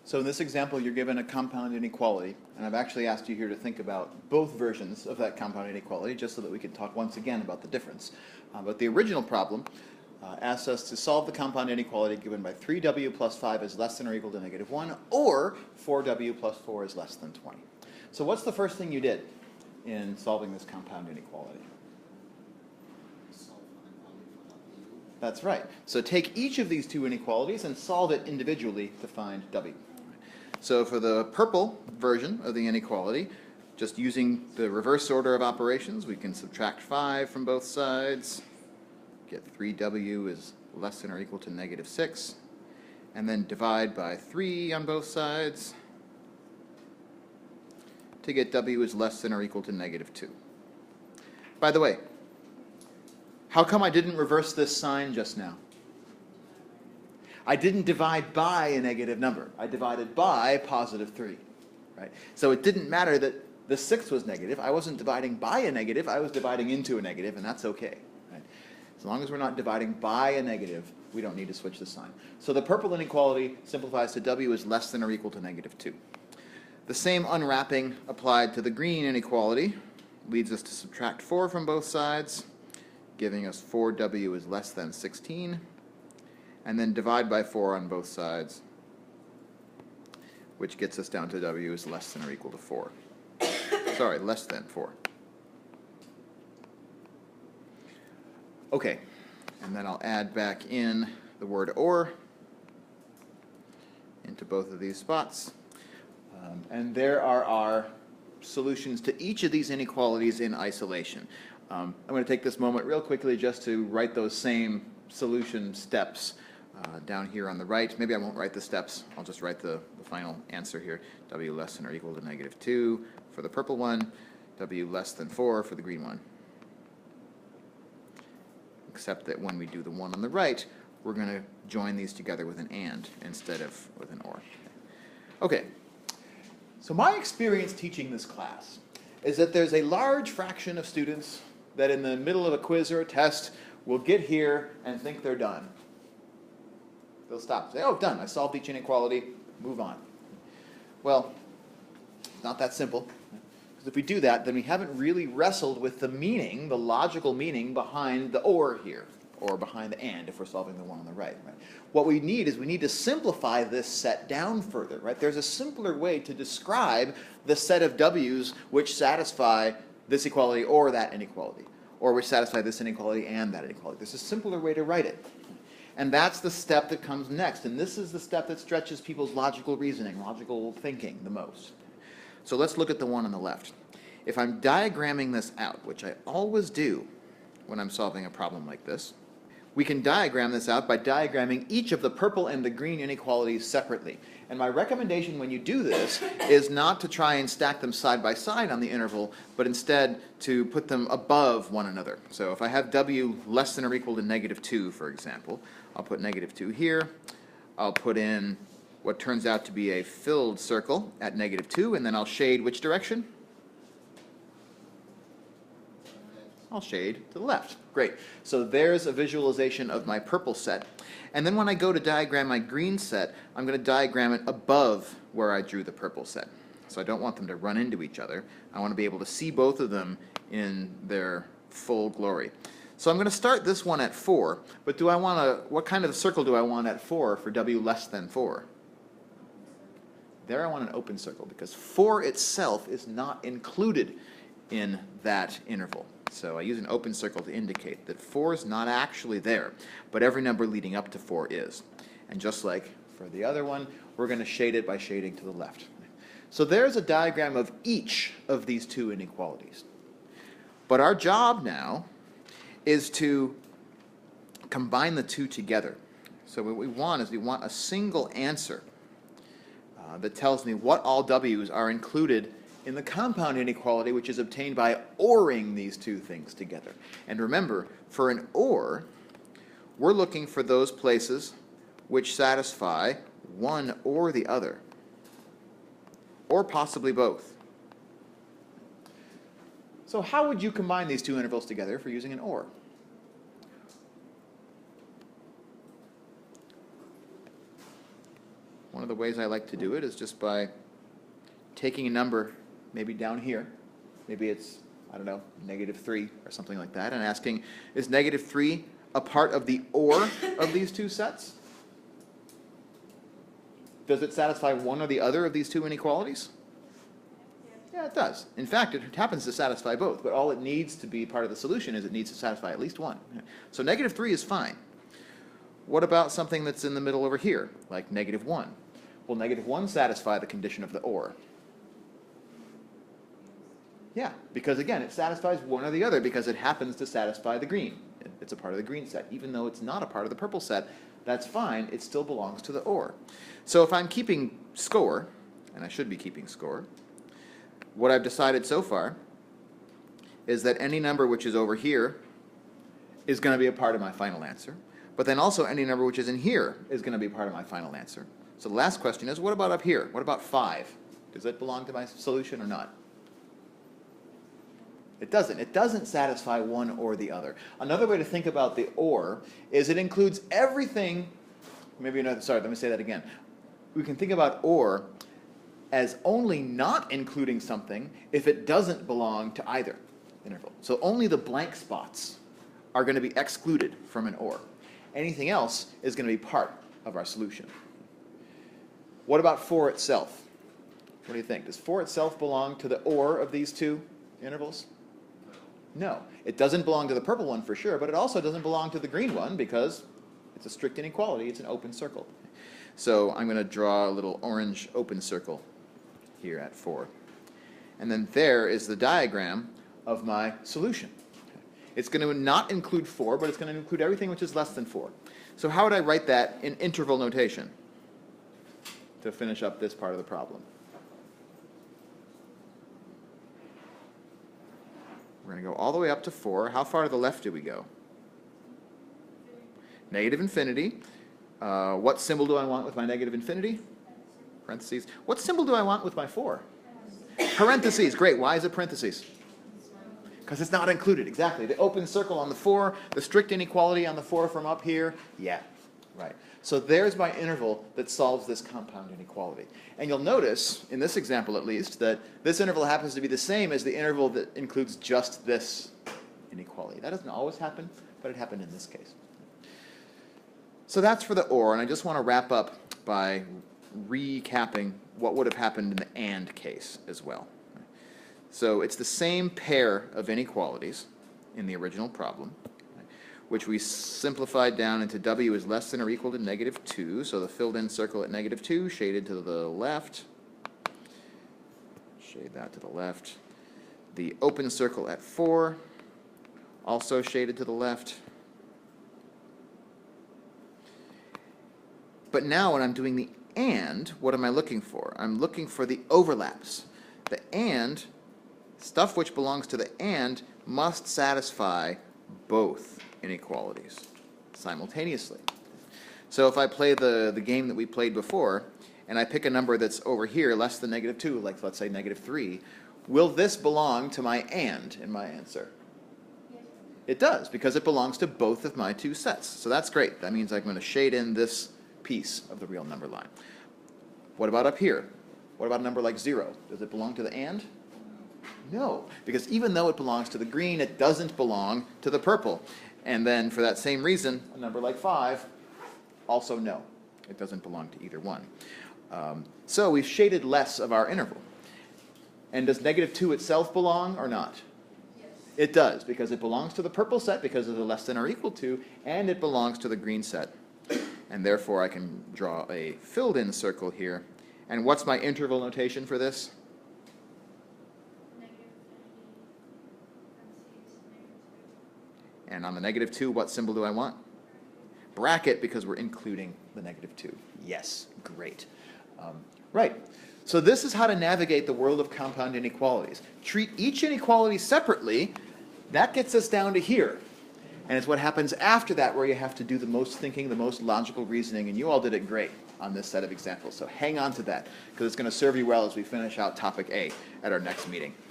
So in this example, you're given a compound inequality, and I've actually asked you here to think about both versions of that compound inequality, just so that we can talk once again about the difference. But the original problem asks us to solve the compound inequality given by 3w plus 5 is less than or equal to negative 1, or 4w plus 4 is less than 20. So what's the first thing you did in solving this compound inequality? That's right. So take each of these two inequalities and solve it individually to find w. So for the purple version of the inequality, just using the reverse order of operations, we can subtract 5 from both sides, get 3w is less than or equal to negative 6, and then divide by 3 on both sides to get w is less than or equal to negative 2. By the way, how come I didn't reverse this sign just now? I didn't divide by a negative number. I divided by positive 3. Right? So it didn't matter that the 6 was negative. I wasn't dividing by a negative. I was dividing into a negative, and that's okay. Right? As long as we're not dividing by a negative, we don't need to switch the sign. So the purple inequality simplifies to w is less than or equal to negative 2. The same unwrapping applied to the green inequality leads us to subtract 4 from both sides, giving us 4w is less than 16, and then divide by 4 on both sides, which gets us down to w is less than or equal to 4. Sorry, less than 4. Okay, and then I'll add back in the word or into both of these spots. And there are our solutions to each of these inequalities in isolation. I'm going to take this moment real quickly just to write those same solution steps down here on the right. Maybe I won't write the steps. I'll just write the final answer here. W less than or equal to negative 2 for the purple one. W less than 4 for the green one. Except that when we do the one on the right, we're going to join these together with an and instead of with an or. Okay. So my experience teaching this class is that there's a large fraction of students that in the middle of a quiz or a test will get here and think they're done. They'll stop and say, oh, done, I solved each inequality, move on. Well, it's not that simple. Because if we do that, then we haven't really wrestled with the meaning, the logical meaning behind the or here, or behind the and if we're solving the one on the right. What we need is we need to simplify this set down further. Right? There's a simpler way to describe the set of w's which satisfy this equality or that inequality, or which satisfy this inequality and that inequality. There's a simpler way to write it. And that's the step that comes next. And this is the step that stretches people's logical reasoning, logical thinking the most. So let's look at the one on the left. If I'm diagramming this out, which I always do when I'm solving a problem like this, we can diagram this out by diagramming each of the purple and the green inequalities separately. And my recommendation when you do this is not to try and stack them side by side on the interval, but instead to put them above one another. So if I have w less than or equal to negative 2, for example, I'll put negative 2 here. I'll put in what turns out to be a filled circle at negative 2, and then I'll shade which direction? I'll shade to the left. Great. So there's a visualization of my purple set. And then when I go to diagram my green set, I'm going to diagram it above where I drew the purple set. So I don't want them to run into each other. I want to be able to see both of them in their full glory. So I'm going to start this one at 4, but do I want to, what kind of circle do I want at 4 for w less than 4? There I want an open circle because 4 itself is not included in that interval. So I use an open circle to indicate that 4 is not actually there, but every number leading up to 4 is. And just like for the other one, we're going to shade it by shading to the left. So there's a diagram of each of these two inequalities. But our job now is to combine the two together. So what we want is we want a single answer that tells me what all w's are included in the compound inequality, which is obtained by oring these two things together. And remember, for an or, we're looking for those places which satisfy one or the other, or possibly both. So how would you combine these two intervals together for using an or? One of the ways I like to do it is just by taking a number maybe down here. Maybe it's, I don't know, -3 or something like that, and asking, is -3 a part of the OR of these two sets? Does it satisfy one or the other of these two inequalities? Yeah, it does. In fact, it happens to satisfy both, but all it needs to be part of the solution is it needs to satisfy at least one. So -3 is fine. What about something that's in the middle over here, like -1? Will -1 satisfy the condition of the OR? Yeah, because again, it satisfies one or the other because it happens to satisfy the green. It's a part of the green set. Even though it's not a part of the purple set, that's fine. It still belongs to the OR. So if I'm keeping score, and I should be keeping score, what I've decided so far is that any number which is over here is going to be a part of my final answer. But then also any number which is in here is going to be part of my final answer. So the last question is, what about up here? What about 5? Does it belong to my solution or not? It doesn't. It doesn't satisfy one or the other. Another way to think about the OR is it includes everything. Maybe another, sorry, let me say that again. We can think about OR as only not including something if it doesn't belong to either interval. So only the blank spots are going to be excluded from an OR. Anything else is going to be part of our solution. What about 4 itself? What do you think? Does 4 itself belong to the OR of these two intervals? No. It doesn't belong to the purple one for sure, but it also doesn't belong to the green one because it's a strict inequality. It's an open circle. So I'm going to draw a little orange open circle here at 4. And then there is the diagram of my solution. It's going to not include 4, but it's going to include everything which is less than 4. So how would I write that in interval notation to finish up this part of the problem? We're going to go all the way up to 4. How far to the left do we go? Negative infinity. What symbol do I want with my negative infinity? Parentheses. What symbol do I want with my 4? Parentheses. Great. Why is it parentheses? Because it's not included. Exactly. The open circle on the 4, the strict inequality on the 4 from up here. Yeah, right. So there's my interval that solves this compound inequality. And you'll notice, in this example at least, that this interval happens to be the same as the interval that includes just this inequality. That doesn't always happen, but it happened in this case. So that's for the OR, and I just want to wrap up by recapping what would have happened in the AND case as well. So it's the same pair of inequalities in the original problem, which we simplified down into W is less than or equal to -2. So the filled in circle at -2, shaded to the left. Shade that to the left. The open circle at 4, also shaded to the left. But now when I'm doing the AND, what am I looking for? I'm looking for the overlaps. The AND, stuff which belongs to the AND, must satisfy both inequalities simultaneously. So if I play the game that we played before, and I pick a number that's over here, less than -2, like let's say -3, will this belong to my AND in my answer? Yes. It does, because it belongs to both of my two sets. So that's great. That means I'm going to shade in this piece of the real number line. What about up here? What about a number like 0? Does it belong to the AND? No, because even though it belongs to the green, it doesn't belong to the purple. And then for that same reason, a number like 5, also no. It doesn't belong to either one. So we've shaded less of our interval. And does -2 itself belong or not? Yes. It does, because it belongs to the purple set because of the less than or equal to, and it belongs to the green set. And therefore I can draw a filled in circle here. And what's my interval notation for this? And on the -2, what symbol do I want? Bracket, because we're including the -2. Yes, great. Right. So this is how to navigate the world of compound inequalities. Treat each inequality separately. That gets us down to here. And it's what happens after that where you have to do the most thinking, the most logical reasoning, and you all did it great on this set of examples. So hang on to that, because it's going to serve you well as we finish out topic A at our next meeting.